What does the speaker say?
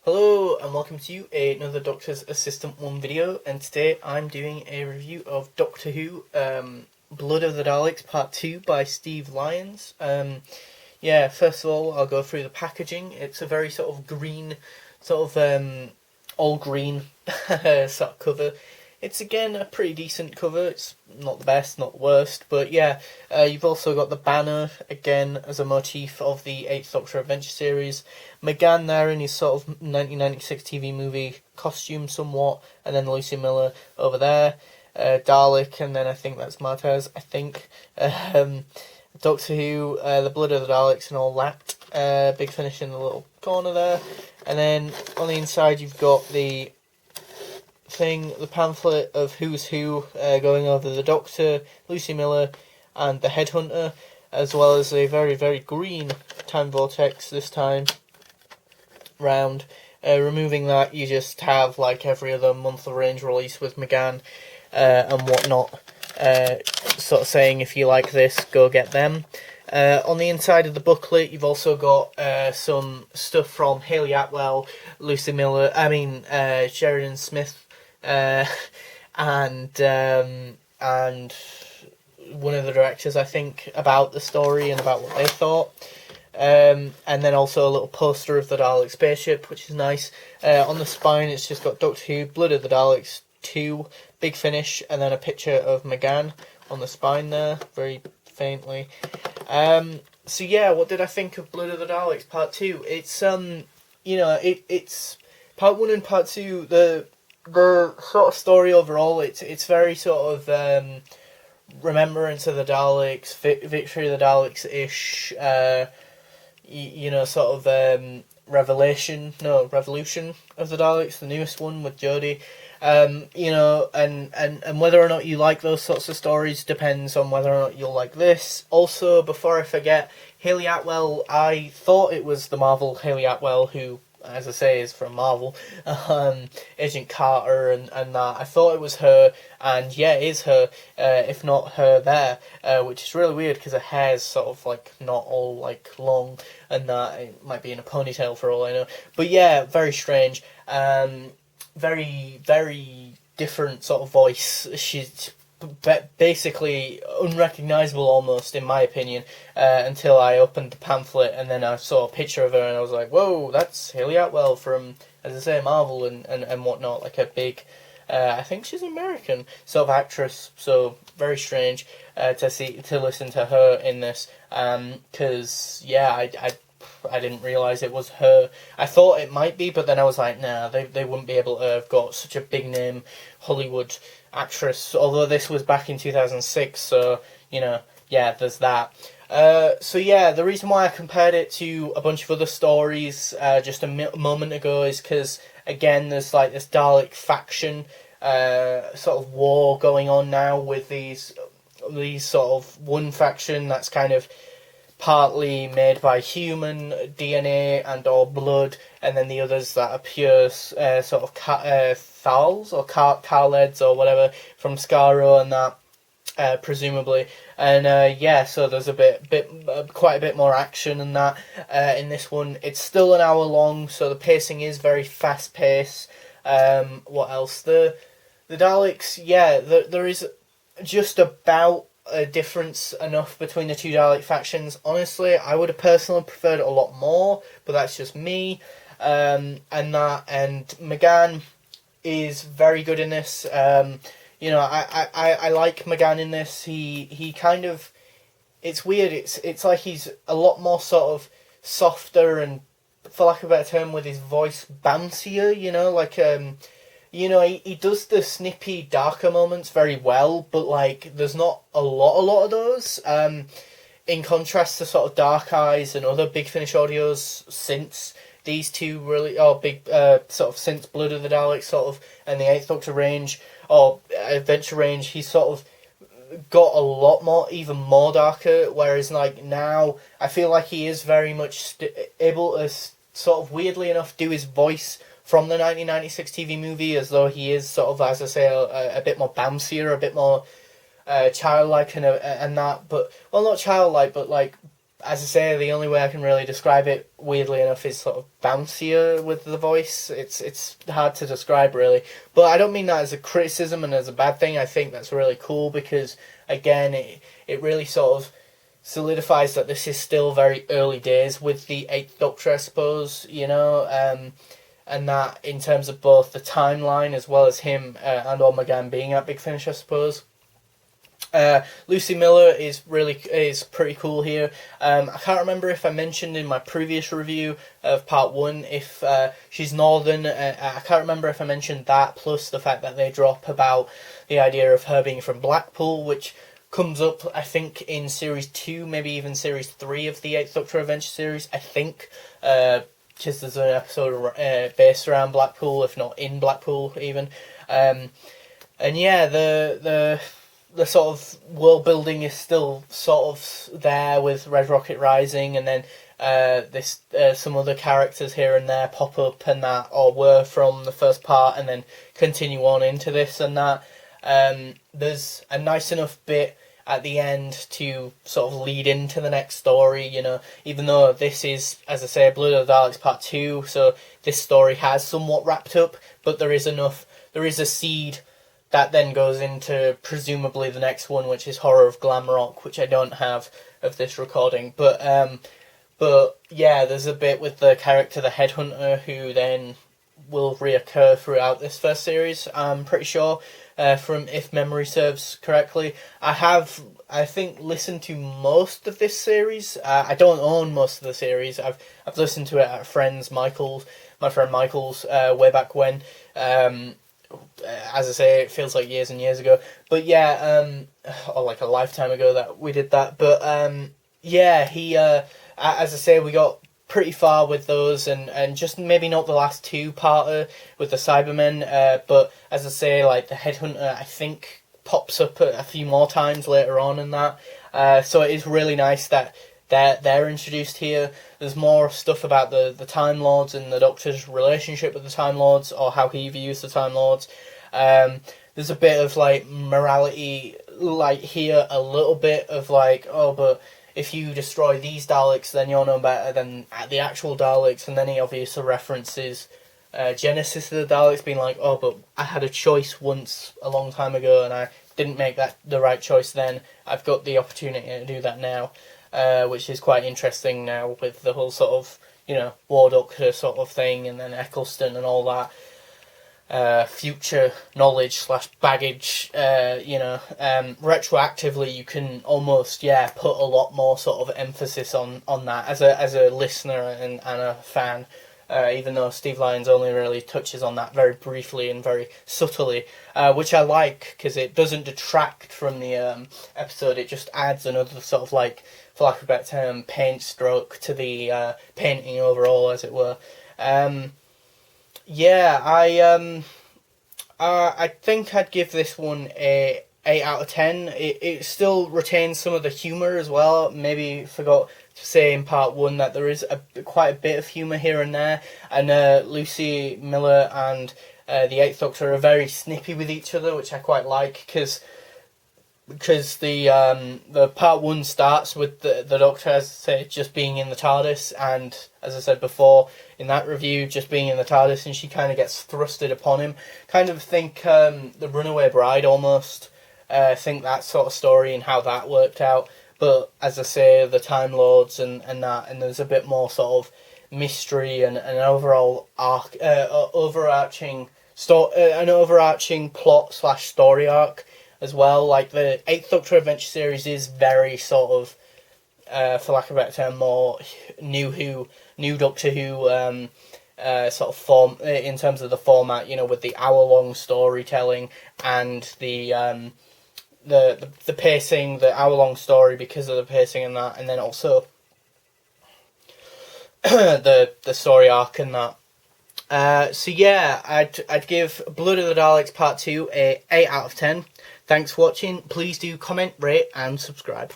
Hello and welcome to another Doctor's Assistant 1 video, and today I'm doing a review of Doctor Who Blood of the Daleks Part 2 by Steve Lyons. First of all I'll go through the packaging. It's a very sort of green, all green sort of cover. It's again a pretty decent cover. It's not the best, not the worst, but yeah. You've also got the banner again as a motif of the 8th Doctor Adventure series. McGann there in his sort of 1996 TV movie costume somewhat, and then Lucy Miller over there. Dalek, and then I think that's Martez, I think. Doctor Who, the Blood of the Daleks and all that. Big Finish in the little corner there. And then on the inside you've got the pamphlet of Who's Who, going over the Doctor, Lucy Miller, and the Headhunter, as well as a very, very green time vortex this time round. Removing that, you just have like every other monthly range release with McGann and whatnot, sort of saying if you like this, go get them. On the inside of the booklet, you've also got some stuff from Hayley Atwell, Lucy Miller, Sheridan Smith, and one of the directors, I think, about the story and about what they thought. And then also a little poster of the Dalek spaceship, which is nice. On the spine, it's just got Doctor Who, Blood of the Daleks 2, Big Finish, and then a picture of McGann on the spine there, very faintly. So yeah, what did I think of Blood of the Daleks Part 2? It's it's Part 1 and Part 2, the sort of story overall, it's very sort of remembrance of the Daleks, victory of the Daleks-ish, revolution of the Daleks, the newest one with Jodie. And whether or not you like those sorts of stories depends on whether or not you'll like this. Also, before I forget, Hayley Atwell, I thought it was the Marvel Hayley Atwell who, as I say, is from Marvel, Agent Carter and that. I thought it was her, and yeah, it is her, if not her there, which is really weird because her hair's sort of like not all like long, and that it might be in a ponytail for all I know. But yeah, very strange. Very, very different sort of voice. She's basically unrecognisable almost, in my opinion, until I opened the pamphlet and then I saw a picture of her and I was like, whoa, that's Hayley Atwell from, as I say, Marvel and whatnot, like a big, I think she's American sort of actress, so very strange to listen to her in this, because yeah, I didn't realise it was her. I thought it might be, but then I was like, nah, they wouldn't be able to have got such a big name Hollywood actress, although this was back in 2006, so, yeah, there's that. So yeah, the reason why I compared it to a bunch of other stories just a moment ago is because, again, there's like this Dalek faction sort of war going on now with these sort of one faction that's kind of partly made by human DNA and or blood, and then the others that are pure sort of Thals or Khaleds or whatever from Skaro and that, presumably. And yeah, so there's quite a bit more action in that in this one. It's still an hour long, so the pacing is very fast paced. What else? The Daleks, yeah, there is just about a difference enough between the two Dalek factions. Honestly, I would have personally preferred it a lot more, but that's just me. And McGann is very good in this. I like McGann in this. He kind of, it's weird. It's like he's a lot more sort of softer and, for lack of a better term, with his voice bouncier. He does the snippy, darker moments very well, but, like, there's not a lot of those. In contrast to sort of Dark Eyes and other Big Finish audios since these two really, since Blood of the Daleks, sort of, and the 8th Doctor range, or Adventure range, he's sort of got a lot more, even more darker, whereas, like, now, I feel like he is very much able to sort of, weirdly enough, do his voice from the 1996 TV movie, as though he is sort of, as I say, a bit more bouncier, a bit more childlike and that, but, well, not childlike, but like as I say, the only way I can really describe it, weirdly enough, is sort of bouncier with the voice. It's hard to describe, really. But I don't mean that as a criticism and as a bad thing. I think that's really cool because, again, it really sort of solidifies that this is still very early days with the Eighth Doctor, I suppose, you know, and that in terms of both the timeline as well as him and Omega being at Big Finish, I suppose. Lucy Miller is pretty cool here. I can't remember if I mentioned in my previous review of part 1 if she's Northern. I can't remember if I mentioned that, plus the fact that they drop about the idea of her being from Blackpool, which comes up, I think, in Series 2, maybe even Series 3 of the 8th Doctor Adventure series, I think. Because there's an episode based around Blackpool, if not in Blackpool, even. And yeah, the sort of world building is still sort of there with Red Rocket Rising, and then some other characters here and there pop up and that, or were from the first part, and then continue on into this and that. There's a nice enough bit at the end to sort of lead into the next story, you know, even though this is, as I say, Blood of the Daleks Part 2, so this story has somewhat wrapped up, but there is a seed that then goes into presumably the next one, which is Horror of Glamrock, which I don't have of this recording. But yeah, there's a bit with the character, the Headhunter, who then will reoccur throughout this first series, I'm pretty sure, from if memory serves correctly. I think, listened to most of this series. I don't own most of the series. I've listened to it at my friend Michael's, way back when. As I say, it feels like years and years ago. But yeah, or like a lifetime ago that we did that. But yeah, as I say, we got pretty far with those, and just maybe not the last two-parter with the Cybermen. But as I say, like the Headhunter, I think pops up a few more times later on in that. So it is really nice that they're introduced here. There's more stuff about the Time Lords and the Doctor's relationship with the Time Lords, or how he views the Time Lords. There's a bit of like morality, like here, a little bit of like, oh, but if you destroy these Daleks, then you're no better than the actual Daleks. And then he obviously references Genesis of the Daleks, being like, oh, but I had a choice once a long time ago, and I didn't make the right choice then. I've got the opportunity to do that now. Which is quite interesting now with the whole sort of, you know, War Doctor sort of thing, and then Eccleston and all that future knowledge / baggage, you know, retroactively you can almost, put a lot more sort of emphasis on that as a listener and a fan, even though Steve Lyons only really touches on that very briefly and very subtly, which I like, because it doesn't detract from the episode. It just adds another sort of, like, for lack of a better term, paint stroke to the painting overall, as it were. I think I'd give this one a 8 out of 10. It still retains some of the humour as well. Maybe forgot to say in part 1 that there is quite a bit of humour here and there. And Lucy Miller and the Eighth Doctor are very snippy with each other, which I quite like, because the part 1 starts with the Doctor, as I say, just being in the TARDIS, and as I said before in that review, just being in the TARDIS, and she kind of gets thrusted upon him. Kind of think the Runaway Bride almost. Think that sort of story and how that worked out. But as I say, the Time Lords and that, and there's a bit more sort of mystery and an overall arc, overarching plot / story arc as well. Like the 8th Doctor Adventure series is very sort of, for lack of a better term, more new Doctor Who sort of form in terms of the format, you know, with the hour-long storytelling and the pacing, the hour-long story because of the pacing and that, and then also the story arc and that. So yeah, I'd give Blood of the Daleks Part 2 a 8 out of 10. Thanks for watching. Please do comment, rate, and subscribe.